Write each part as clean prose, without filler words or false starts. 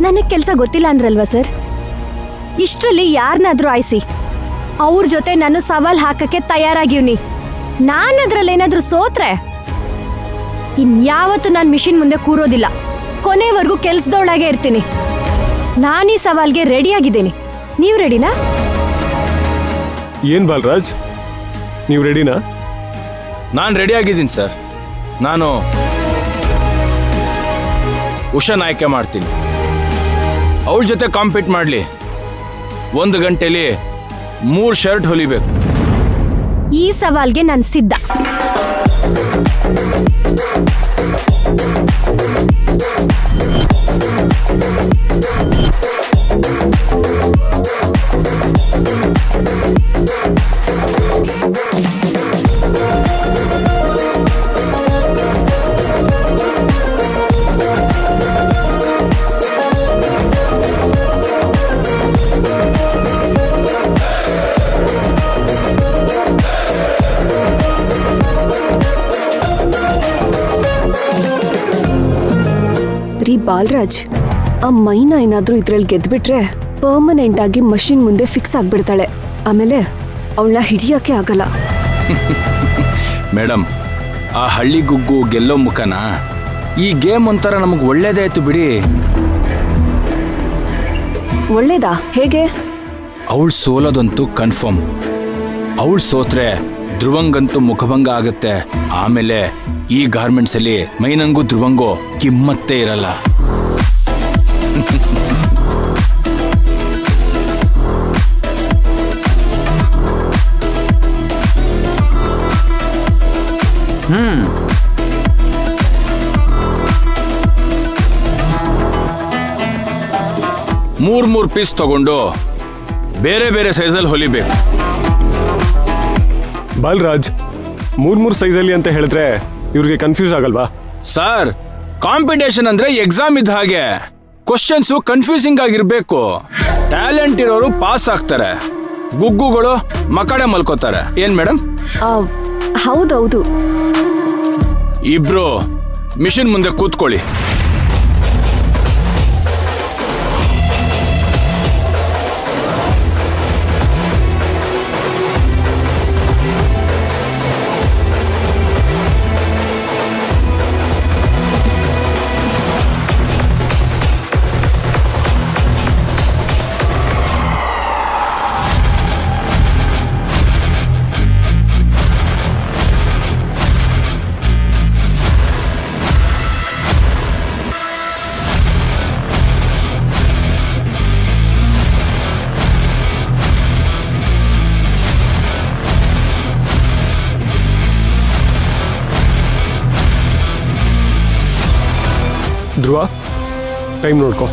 ನನಗ್ ಕೆಲ್ಸ ಗೊತ್ತಿಲ್ಲ ಅಂದ್ರಲ್ವಾ ಸರ್? ಇಷ್ಟ್ರಲ್ಲಿ ಯಾರನ್ನಾದ್ರೂ ಆಯ್ಸಿ, ಅವ್ರ ಜೊತೆ ನಾನು ಸವಾಲ್ ಹಾಕಕ್ಕೆ ತಯಾರಾಗಿವ್ನಿ. ನಾನ್ ಅದ್ರಲ್ಲೇನಾದ್ರೂ ಸೋತ್ರೆ ಇನ್ಯಾವತ್ತೂ ನಾನ್ ಮಿಷಿನ್ ಮುಂದೆ ಕೂರೋದಿಲ್ಲ. ಕೊನೆವರೆಗೂ ಕೆಲ್ಸದೊಳಗೆ ಇರ್ತೀನಿ. ನಾನೀ ಸವಾಲ್ಗೆ ರೆಡಿಯಾಗಿದ್ದೀನಿ. ನೀವು ರೆಡಿನಾ? ಏನ್ ಬಾಲರಾಜ್, ನೀವು ರೆಡಿನಾ? ನಾನು ರೆಡಿ ಆಗಿದ್ದೀನಿ ಸರ್. ನಾನು ಉಷಾನ್ ಆಯ್ಕೆ ಮಾಡ್ತೀನಿ. ಅವಳ ಜೊತೆ ಕಾಂಪೀಟ್ ಮಾಡಲಿ. 1 ಗಂಟೆಲಿ 3 ಶರ್ಟ್ ಹೊಲಿಬೇಕು. ಈ ಸವಾಲ್ಗೆ ನಾನು ಸಿದ್ಧ. ಬಾಲರಾಜ್, ಆ ಮೈನಾ ಏನಾದ್ರೂ ಇದ್ರಲ್ಲಿ ಗೆದ್ಬಿಟ್ರೆ ಪರ್ಮನೆಂಟ್ ಆಗಿ ಮಷಿನ್ ಮುಂದೆ ಫಿಕ್ಸ್ ಆಗ್ಬಿಡ್ತಾಳೆ. ಆಮೇಲೆ ಅವಳನ್ನ ಹಿಡಿಯಕ್ಕೆ ಆಗಲ್ಲ. ಮೇಡಮ್, ಆ ಹಳ್ಳಿ ಗುಗ್ಗು ಗೆಲ್ಲೋ ಮುಖನ ಈ ಗೇಮ್ ಒಂಥರ ನಮಗೆ ಒಳ್ಳೇದೇ ಆಯ್ತು ಬಿಡಿ. ಒಳ್ಳೇದಾ? ಹೇಗೆ? ಅವಳು ಸೋಲೋದಂತೂ ಕನ್ಫರ್ಮ್. ಅವಳು ಸೋತ್ರೆ ಧ್ರುವಂಗಂತೂ ಮುಖಭಂಗ ಆಗತ್ತೆ. ಆಮೇಲೆ ಈ ಗಾರ್ಮೆಂಟ್ಸ್ ಅಲ್ಲಿ ಮೈನಂಗೂ ಧ್ರುವಂಗೋ ಕಿಮ್ಮತ್ತೇ ಇರಲ್ಲ. ಮೂರ್ ಪೀಸ್ ತಗೊಂಡು ಬೇರೆ ಬೇರೆ ಸೈಜಲ್ಲಿ ಹೊಲಿಬೇಕು. ಬಾಲರಾಜ್, 3 ಸೈಜಲ್ಲಿ ಅಂತ ಹೇಳಿದ್ರೆ ಇವ್ರಿಗೆ ಕನ್ಫ್ಯೂಸ್ ಆಗಲ್ವಾ? ಸರ್, ಕಾಂಪಿಟೇಷನ್ ಅಂದ್ರೆ ಎಕ್ಸಾಮ್ ಇದ್ದ ಹಾಗೆ. ಕ್ವಶನ್ಸು ಕನ್ಫ್ಯೂಸಿಂಗ್ ಆಗಿರ್ಬೇಕು. ಟ್ಯಾಲೆಂಟ್ ಇರೋರು ಪಾಸ್ ಆಗ್ತಾರೆ, ಗುಗ್ಗುಗಳು ಮಕಡೆ ಮಲ್ಕೋತಾರೆ. ಏನ್ ಮೇಡಮ್? ಹೌದೌದು. ಇಬ್ರು ಮಿಷಿನ್ ಮುಂದೆ ಕೂತ್ಕೊಳ್ಳಿ. ಧ್ರುವ, ಟೈಮ್ ನೋಡ್ಕೋ.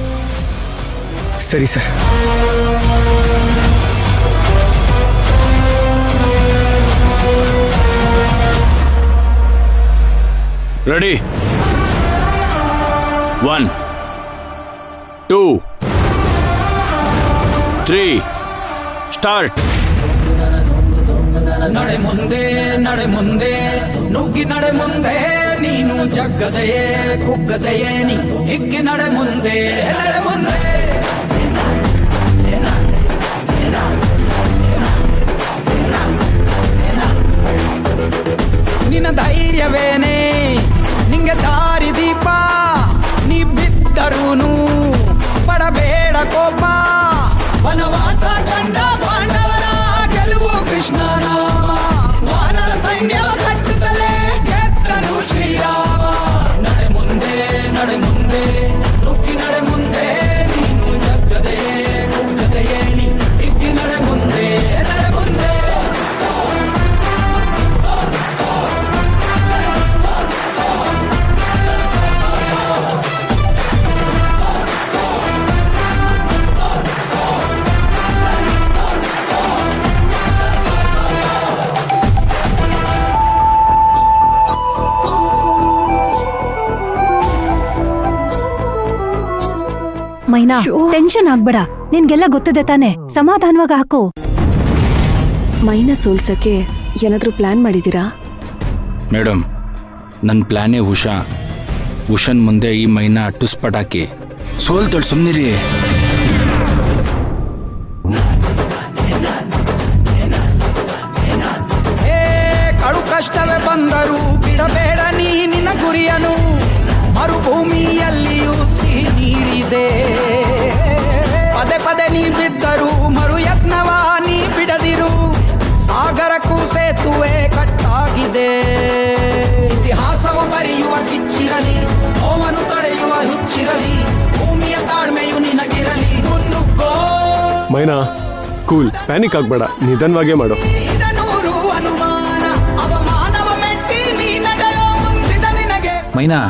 ಸರಿ ಸರ್. ರೆಡಿ? 1 2 3 ಸ್ಟಾರ್ಟ್. ನಡೆ ಮುಂದೆ ನಡೆ ಮುಂದೆ ನುಗ್ಗಿ ನಡೆ ಮುಂದೆ, ನೀನು ಜಗ್ಗದೆಯೇ ಕುಗ್ಗದೆಯೇ ನೀ ಹಿಗ್ಗಿ ನಡೆ ಮುಂದೆ ನಡೆ ಮುಂದೆ. ನಿನ್ನ ಧೈರ್ಯವೇನೆ ನಿಂಗೆ ದಾರಿ ದೀಪ, ನೀ ಬಿದ್ದರೂನು ಪಡಬೇಡ ಕೋಪ. ವನವಾಸ ಕಂಡ ಪಾಂಡವರ ಗೆಲುವು ಕೃಷ್ಣನ, ವಾನರ ಸೈನ್ಯ ಕಟ್ಟುತ್ತಲೇ ಗೆದ್ದನು ಶ್ರೀರಾಮ. ನಡೆ ಮುಂದೆ ನಡೆ ಮುಂದೆ ನುಗ್ಗಿ ನಡೆ ಮುಂದೆ, ನೀನು ಜಗ್ಗದೆಯೇ ಕುಗ್ಗದೆಯೇ ನೀ ಹಿಗ್ಗಿ ನಡೆ ಮುಂದೆ ನಡೆ ಮುಂದೆ. ಮೈನಾ, ಟೆನ್ಷನ್ ಆಗ್ಬೇಡ. ನಿನ್ಗೆಲ್ಲ ಗೊತ್ತದೆ ತಾನೆ, ಸಮಾಧಾನವಾಗಿ ಹಾಕು. ಮೈನಾ ಸೋಲ್ಸಕ್ಕೆ ಏನಾದ್ರೂ ಪ್ಲಾನ್ ಮಾಡಿದೀರಾ? ಮೇಡಮ್, ನನ್ನ ಪ್ಲಾನೇ ಉಷನ್ ಮುಂದೆ ಈ ಮೈನಾ ಟುಸ್ ಪಟಾಕಿ. ಸೋಲ್ತಾಳ್ ಸುಮ್ನಿರಿ. ಕಡು ಕಷ್ಟವೇ ಬಂದರೂ ಬಿಡಬೇಡ ನೀ ನಿನ್ನ ಗುರಿಯನು. ಮರುಭೂಮಿಯಲ್ಲಿಯೂ ಸಿಹಿ ನೀರಿದೆ. ಪದೇ ಪದೇ ನೀ ಬಿದ್ದರೂ ಮರು ಯತ್ನವ ನೀ ಬಿಡದಿರು. ಸಾಗರಕ್ಕೂ ಸೇತುವೆ ಕಟ್ಟಾಗಿದೆ. ಇತಿಹಾಸವು ಬರೆಯುವ ಕಿಚ್ಚಿರಲಿ, ನೋವನ್ನು ತಡೆಯುವ ಹುಚ್ಚಿರಲಿ. ಭೂಮಿಯ ತಾಳ್ಮೆಯು ನಿನಗಿರಲಿ. ಮುನ್ನುಗ್ಗೋ. ಮೈನಾ ಕೂಲ್, ಪ್ಯಾನಿಕ್ ಆಗ್ಬೇಡ, ನಿಧಾನವಾಗೇ ಮಾಡು. ನೂರು ಅನುಮಾನ ಅವಮಾನವ ಮೆಟ್ಟಿ ನೀ ನಡೆಯೋ ಮುಂದಿನ ನಿನಗೆ. ಮೈನಾ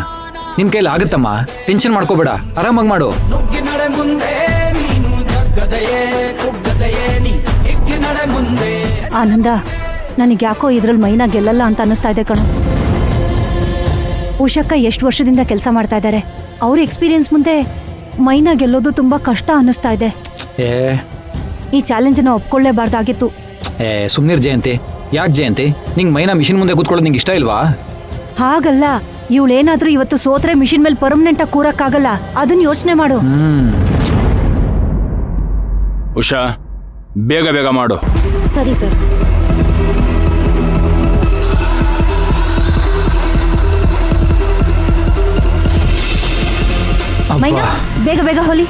ನಿನ್ ಕೈಲಿ ಆಗುತ್ತಮ್ಮ, ಟೆನ್ಷನ್ ಮಾಡ್ಕೋಬೇಡ, ಆರಾಮಾಗಿ ಮಾಡು. ನುಗ್ಗಿ ನಡೆ ಮುಂದೆ ನೀನು ಜಗ್ಗದೆಯೇ ಕುಗ್ಗದೆಯೇ ನೀ ಹಿಗ್ಗಿ ನಡೆ ಮುಂದೆ. ಆನಂದ, ನನಗೆ ಯಾಕೋ ಇದ್ರಲ್ಲಿ ಮೈನಾ ಗೆಲ್ಲಲ್ಲ ಅಂತ ಅನ್ನಿಸ್ತಾ ಇದೆ ಕಣೋ. ಉಷಕ್ಕ ಎಷ್ಟು ವರ್ಷದಿಂದ ಕೆಲಸ ಮಾಡ್ತಾ ಇದ್ದಾರೆ. ಅವ್ರ ಎಕ್ಸ್ಪೀರಿಯನ್ಸ್ ಮುಂದೆ ಮೈನಾ ಗೆಲ್ಲೋದು ತುಂಬಾ ಕಷ್ಟ ಅನ್ನಿಸ್ತಾ ಇದೆ. ಏ ಈ ಚಾಲೆಂಜನ್ನ ಒಪ್ಕೊಳ್ಳೇಬಾರ್ದಾಗಿತ್ತು. ಸುಮ್ನಿರ್ ಜಯಂತಿ. ಯಾಕೆ ಜಯಂತಿ, ನಿಂಗೆ ಮೈನಾ ಮಿಷಿನ್ ಮುಂದೆ ಕೂತ್ಕೊಳ್ಳೋದು ನಿಂಗೆ ಇಷ್ಟ ಇಲ್ವಾ? ಹಾಗಲ್ಲ, ಇವಳೇನಾದ್ರೂ ಇವತ್ತು ಸೋತ್ರೆ ಮಿಷಿನ್ ಮೇಲೆ ಪರ್ಮನೆಂಟ್ ಆಗಿ ಕೂರಕ್ಕಾಗಲ್ಲ. ಅದನ್ನ ಯೋಚನೆ ಮಾಡು. ಉಷಾ, ಬೇಗ ಬೇಗ ಮಾಡು. ಸರಿ ಸರ್. ಮೈನಾ ಬೇಗ ಬೇಗ ಹೊಲಿ.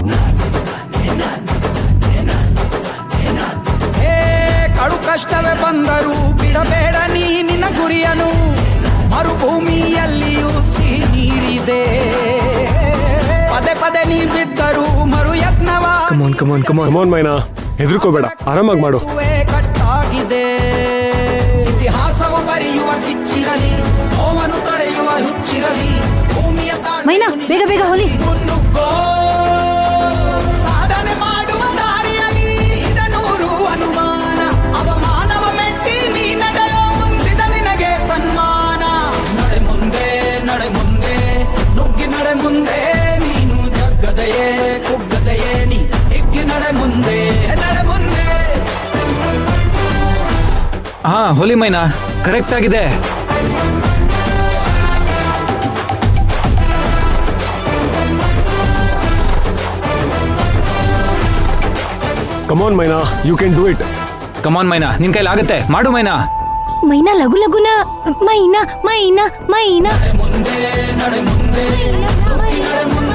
ಕಡು ಕಷ್ಟವೇ ಬಂದರೂ ಬಿಡಬೇಡ ನೀ ನಿನ್ನ ಗುರಿಯನು. ಮರುಭೂಮಿಯಲ್ಲಿಯೂ ಸಿಹಿ ನೀರಿದೆ. ಪದೇ ಪದೇ ನೀ ಬಿದ್ದರೂ ಮರು ಯತ್ನವ ಕಮಾನ್ ಕಮಾನ್ ಕಮಾನ್. ಕಮಾನ್ ಮೈನಾ, ಹೆದರ್ಕೋಬೇಡ, ಆರಾಮಾಗಿ ಮಾಡು. ಕಟ್ಟಾಗಿದೆ. ಇತಿಹಾಸವು ಬರೆಯುವ ಕಿಚ್ಚಿರಲಿ, ನೋವನ್ನು ತಡೆಯುವ ಹುಚ್ಚಿರಲಿ. ಭೂಮಿಯ ಮೈನಾ ಬೇಗ ಬೇಗ ಹೊಲಿ. ಮುನ್ನುಗ್ಗೋ. ಸಾಧನೆ ಮಾಡುವ ದಾರಿಯಲ್ಲಿ ನೂರು ಅನುಮಾನ ಅವಮಾನವ ಮೆಟ್ಟಿ ನೀ ನಡೆಯೋ ಮುಂದಿನ ನಿನಗೆ ಸನ್ಮಾನ. ನಡೆ ಮುಂದೆ ನಡೆ ಮುಂದೆ ನುಗ್ಗಿ ನಡೆ ಮುಂದೆ ನೀನು ಜಗ್ಗದೆಯೇ ಕುಗ್ಗದೆಯೇ ನೀ ಹಿಗ್ಗಿ ನಡೆ ಮುಂದೆ ನಡೆ ಮುಂದೆ. ಹಾ ಹೊಲಿ ಮೈನಾ, ಕರೆಕ್ಟ್ ಆಗಿದೆ. ಕಮಾನ್ ಮೈನಾ, ಯು ಕ್ಯಾನ್ ಡೂ ಇಟ್. ಕಮಾನ್ ಮೈನಾ, ನಿನ್ ಕೈಲಿ ಆಗುತ್ತೆ, ಮಾಡು ಮೈನಾ. ಮೈನಾ ಲಘು ಲಘುನ. ಮೈನಾ ಮೈನಾ ಮೈನಾ. ಮುಂದೆ ನಡೆ ಮುಂದೆ ನಡೆ ಮುಂದೆ